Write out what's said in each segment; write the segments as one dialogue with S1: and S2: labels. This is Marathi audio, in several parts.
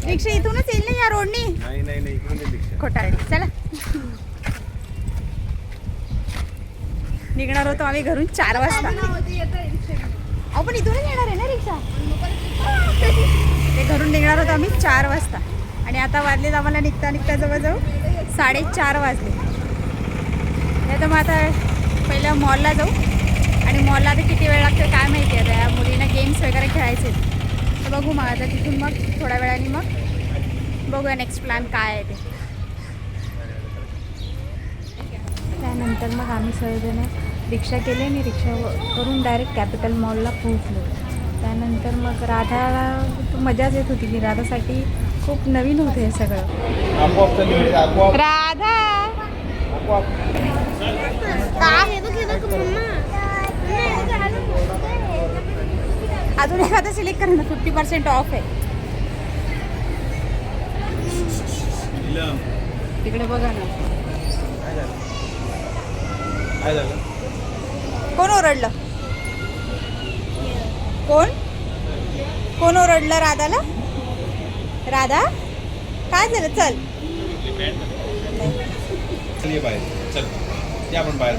S1: रिक्षा इथूनच येईल ना या रोडनी. खोटारडी. चला निघणार होतो आम्ही घरून 4 वाजता. आपण इथूनच येणार आहे ना रिक्षा. ते घरून निघणार होतो आम्ही 4 वाजता आणि आता वाजलेत आम्हाला निघता निघता जवळजवळ 4:30 वाजले. नाही तर मग आता पहिलं मॉलला जाऊ आणि मॉलला आता किती वेळ लागतो काय माहिती आहे. त्या मुलींना गेम्स वगैरे खेळायचे तर बघू मग आता तिथून मग थोड्या वेळाने मग बघूया नेक्स्ट प्लॅन काय आहे ते. त्यानंतर मग आम्ही सर्वजण रिक्षा केली आणि रिक्षा करून डायरेक्ट कॅपिटल मॉलला पोहोचलो. त्यानंतर मग राधाला मजाच येत होती की राधासाठी खूप नवीन होतं हे सगळं. राधा अजून एखादं सिलेक्ट कर ना. 50% ऑफ आहे तिकडे बघा ना. कोण ओरडलं? कोण ओरडलं राधाला? राधा काय झालं? चल
S2: आपण बाहेर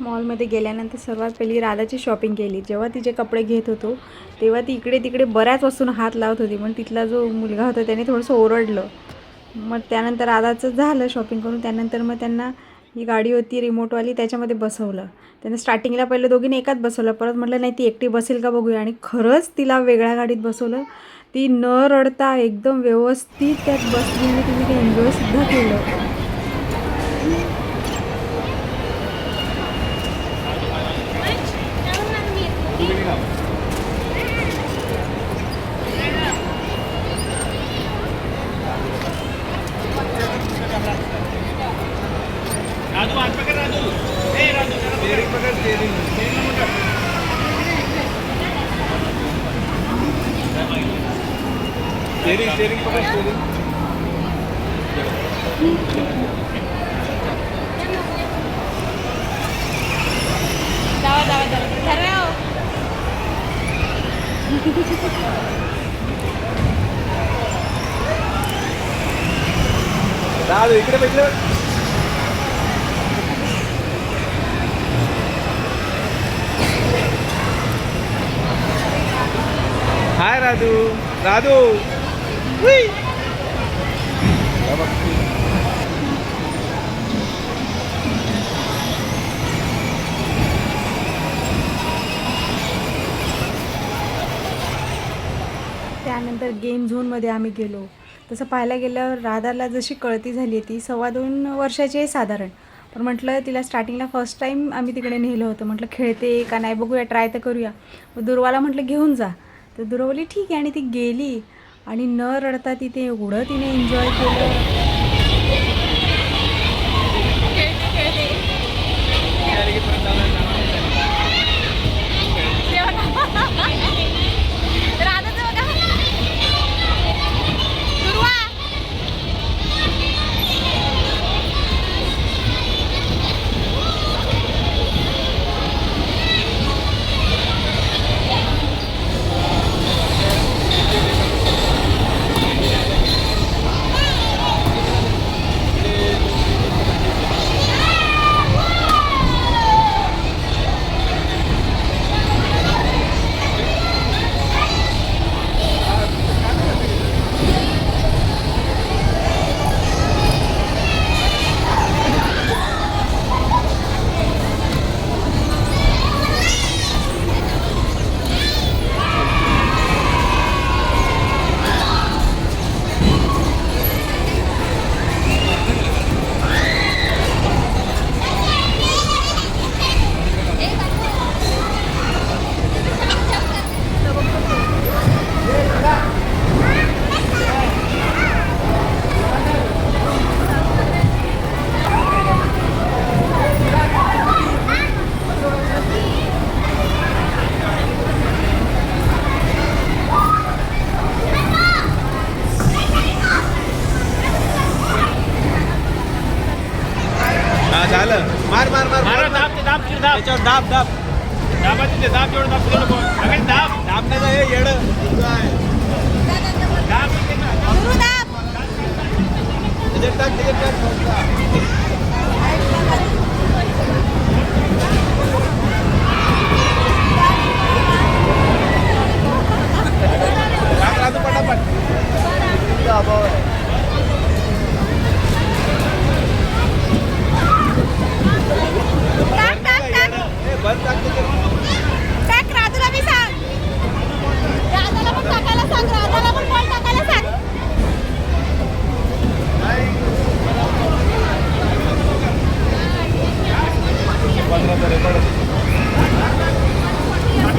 S1: मॉलमध्ये गेल्यानंतर सर्वात पहिली राधाची शॉपिंग केली. जेव्हा तिचे कपडे घेत होतो तेव्हा ती इकडे तिकडे बऱ्याच वस्तूंना हात लावत होती. पण तिथला जो मुलगा होता त्याने थोडंसं ओरडलं. मग त्यानंतर राधाचं झालं शॉपिंग करून. त्यानंतर मग त्यांना ही गाडी होती रिमोटवाली त्याच्यामध्ये बसवलं. त्यांना स्टार्टिंगला पहिलं दोघींनी एकाच बसवलं. परत म्हटलं नाही ती एकटी बसेल का बघूया आणि खरंच तिला वेगळ्या गाडीत बसवलं. ती न रडता एकदम व्यवस्थित त्यात बसली आणि तिने ते एन्जॉयसुद्धा केलं.
S2: राजू इकडे बघलं. हाय राजू.
S1: त्यानंतर गेम झोनमध्ये आम्ही गेलो. तसं पाहायला गेल्यावर राधाला जशी कळती झाली आहे ती 2.25 वर्षाची आहे साधारण. पण म्हटलं तिला स्टार्टिंगला फर्स्ट टाईम आम्ही तिकडे नेलं होतं. म्हटलं खेळते का नाही बघूया ट्राय तर करूया. मग दुर्वाला म्हटलं घेऊन जा. तर दुर्वा बोलली ठीक आहे आणि ती गेली आणि न रडता तिथे एवढं तिने एन्जॉय केलं.
S2: त्याच्यावर दाब दाब दाबाची ते दाब जेवढं दाब तेवढं बोल. अगं दाब दाब नाही हे येडं दाब
S3: सुरू दाब.
S2: त्याच्यात टाक राजू पटापट
S3: टाक टाक टाक
S2: बंद टाक
S3: टाक. राधूला बी सांग. राधाला पण टाकायला सांग. राधाला पण बॉल टाकायला सांग.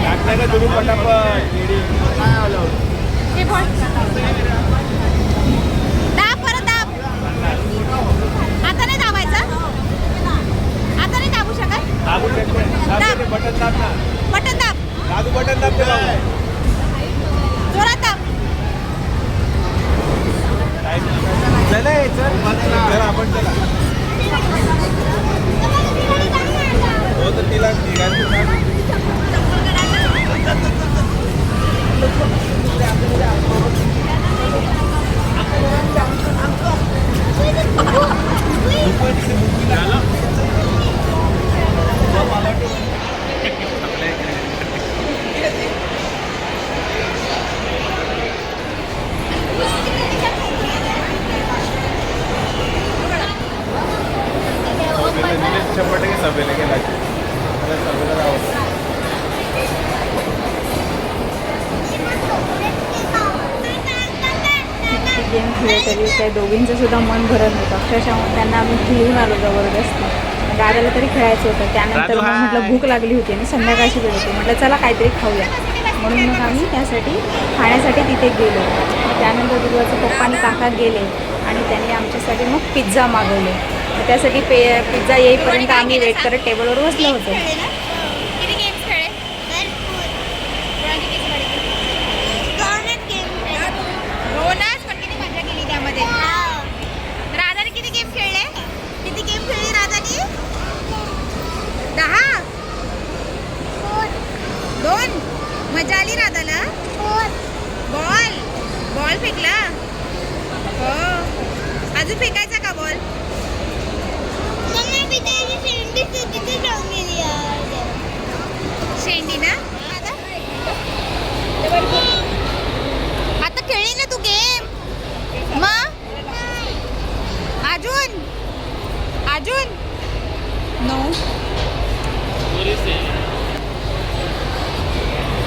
S2: टाकलं का तुम्ही पटापट
S3: हे बॉल दाब. परत दाब. आता नाही दाबायचं. आता नाही दाबू शकत.
S2: दाबू शकते बटन दाब ना
S3: बटन दाब.
S2: दादू बटन दाब ते बाबू
S3: जोरात दाब.
S2: चला चल आपण चला हो तर तिला निघायचं शंभर टक्के सभेला गेला सभेला आवडतं
S1: गेम खेळले तरी त्या दोघींचं सुद्धा मन भरत नव्हतं. अक्षरशः मग त्यांना आम्ही घेऊन आलो जबरदस्ती. दादाला तरी खेळायचं होतं. त्यानंतर मग म्हटलं भूक लागली होती आणि संध्याकाळची वेळ होती. म्हटलं चला काहीतरी खाऊया. म्हणून मग आम्ही त्यासाठी खाण्यासाठी तिथे गेलो. त्यानंतर दुर्वाचे पप्पा आणि काका गेले आणि त्यांनी आमच्यासाठी मग पिझ्झा मागवले. त्यासाठी पिझ्झा येईपर्यंत आम्ही वेट करत टेबलवर बसलो होतो.
S3: किती गेम्स खेळले? हो ना, पण किती मजा केली त्यामध्ये. राधाने किती गेम खेळले? किती गेम खेळली राधाने? 10? 2? मजा आली राधाला? बॉल फेकला? हो. अजून फेकायचा का बॉल? शेंडी ना? आता खेळली ना तू गेम? मग अजून नो.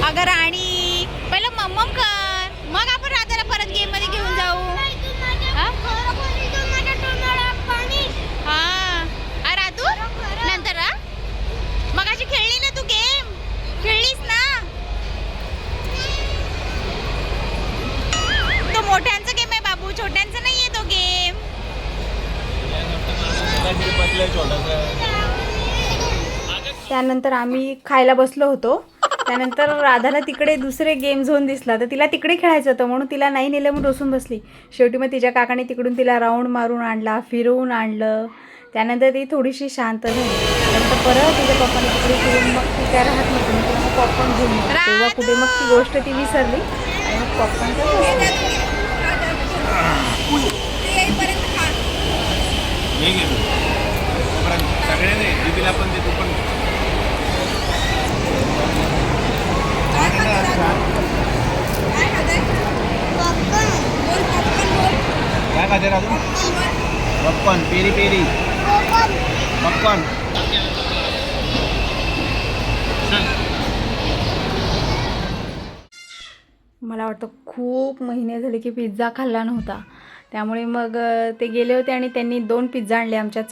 S3: अगं राणी पहिलं मम्मम कर, मग आपण राधाला परत गेम मध्ये घेऊन जाऊ. हा राधू नंतर मगाशी खेळली ना तू गेम? खेळलीस ना? तो मोठ्यांचा गेम आहे बाबू, छोट्यांचा नाहीये तो गेम.
S1: त्यानंतर आम्ही खायला बसलो होतो. त्यानंतर राधाला तिकडे दुसरे गेम झोन दिसला तर तिला तिकडे खेळायचं होतं म्हणून तिला नाही नेलं म्हणून बसून बसली. शेवटी मग तिच्या काकाने तिकडून तिला राऊंड मारून आणला, फिरवून आणलं. त्यानंतर ती थोडीशी शांत झाली. त्यानंतर परत तिच्या पप्पाने तिकडे फिरून मग ती काय राहत नव्हती. मग पॉपकॉर्न घेऊन येतो. तेव्हा कुठे मग ती गोष्ट ती विसरली आणि मग पॉपकॉर्नचा
S2: सगळ्यांनी दीदीला पण देतो पण काय खाते Raju? Popcorn peri peri popcorn.
S1: मला वाटतं खूप महिने झाले की पिझ्झा खाल्ला नव्हता. त्यामुळे मग ते गेले होते आणि त्यांनी 2 पिझ्झा आणले आमच्या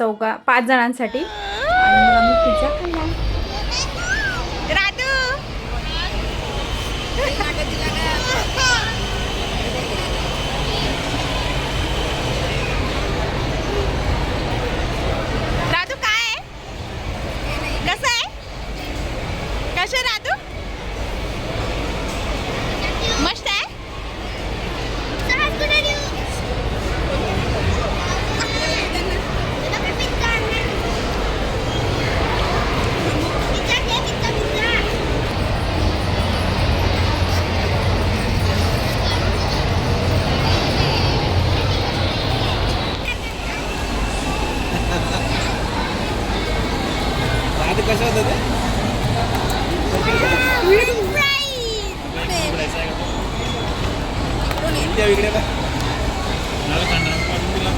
S1: 5 जणांसाठी आणि मग आम्ही पिझ्झा खाल्ला.
S3: राधू काय आहे? कसं आहे? कसं राधू? मस्त आहे.
S2: द्या इकडे का मला कांदा काढून दिला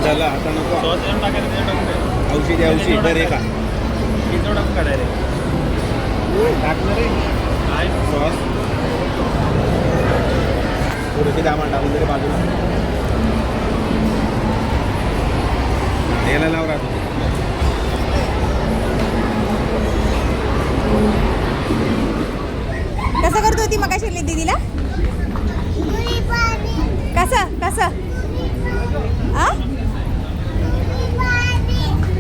S4: चला आता नको
S2: सॉस देऊन टाकायचं त्याच्यावर टाकून दे.
S4: औषधी बरे का
S2: पिझ्झा टाकून काढायला
S4: टाकणार रे
S2: काय
S4: सॉस थोडीशी दामा टाकून तरी बाजूला याला लाव राहतो
S3: कसं करतो ती मगाशी दीदीला कसं कसं आ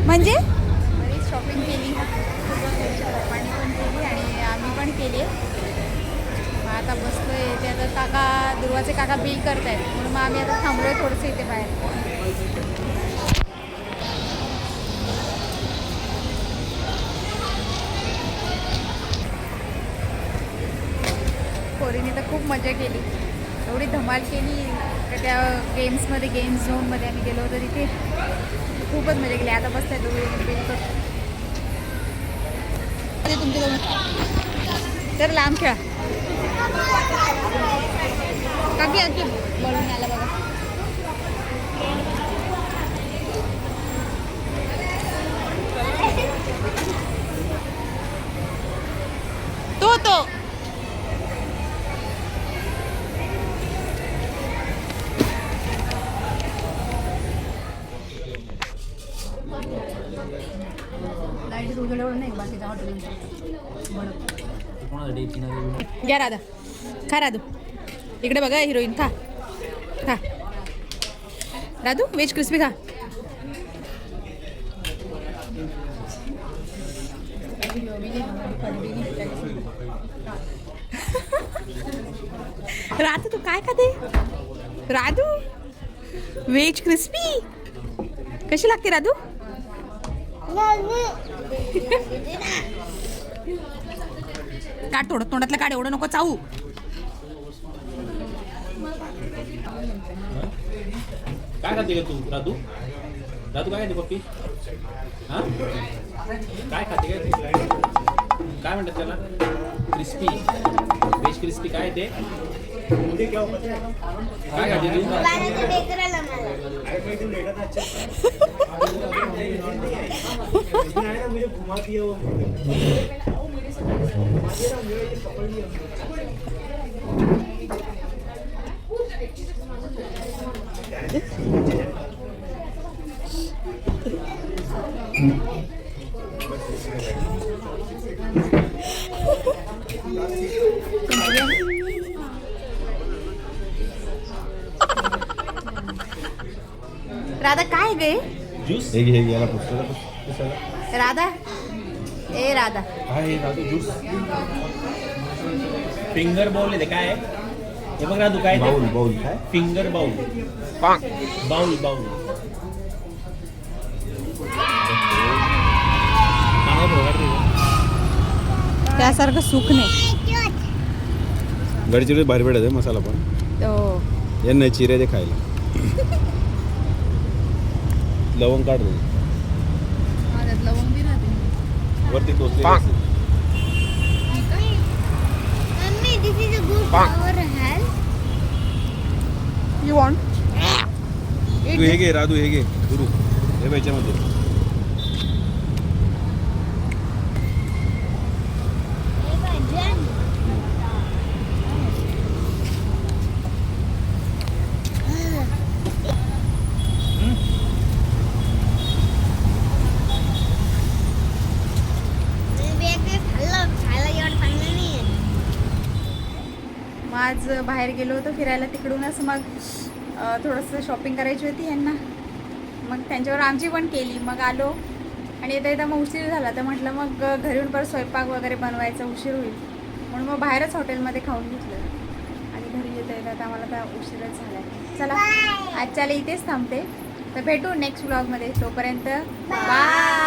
S3: म्हणजे बरीच शॉपिंग केली पप्पांनी पण केली आणि आम्ही पण केली मग आता बसलोय ते आता काका दुर्वाचे काका बिल करतायत म्हणून मग आम्ही आता थांबलोय थोडंसं इथे बाहेर पोरीने तर खूप मजा केली एवढी धमाल केली त्या गेम्समध्ये गेम्स झोनमध्ये आम्ही गेलो होतो तिथे खूपच मजा केली आता बसताय दोघे बिल करतो तर लांब खेळा काकी आणखी बळून आला बघा तो लाईट उघडल्यावर नाही बाकीच्या हॉटेल घ्या राधा खा राधू इकडे बघा हिरोईन खा खा राधू व्हेज क्रिस्पी खा राधू तू काय खाते राधू व्हेज क्रिस्पी कशी लागते राधू काढ थोडं तोंडातलं काढ एवढं नको चावू
S2: काय खाते का तू राधू राधू काय खाते पप्पी हा काय खाते काय म्हणतात त्याला क्रिस्पी व्हेज क्रिस्पी काय ते काय खाते
S3: राधा काय गे
S2: ज्यूस
S4: हे घे याला पुस्तक
S3: राधा ए राधा
S2: काय राधू ज्यूस फिंगर बाउल आहे ते काय हे बघ राधू काय
S4: बाउल बाउल काय
S2: फिंगर बाउल बाउल बाउल
S3: त्यासारखं सुख नाही
S4: गडचिरोली भारी भेटत आहे मसाला पण
S3: हो
S4: यांना चिरे ते खायला लवंग काढ रे
S3: लवंग बी राहते
S4: वरती टोचले
S5: Mummy, this is a good for health.
S3: You want
S4: तू हे घे राधू हे घे गुरु हे याच्यामध्ये
S3: आज बाहेर गेलो होतो फिरायला तिकडूनच मग थोडंसं शॉपिंग करायची होती यांना मग त्यांच्यावर आमची पण केली मग आलो आणि येता येता मग उशीर झाला तर म्हटलं मग घरी येऊन परत स्वयंपाक वगैरे बनवायचा उशीर होईल म्हणून मग बाहेरच हॉटेलमध्ये खाऊन घेतलं आणि घरी येता येता आता आम्हाला आता उशीरच झाला आहे चला आजच्याला इथेच थांबते तर भेटू नेक्स्ट व्लॉगमध्ये तोपर्यंत बाय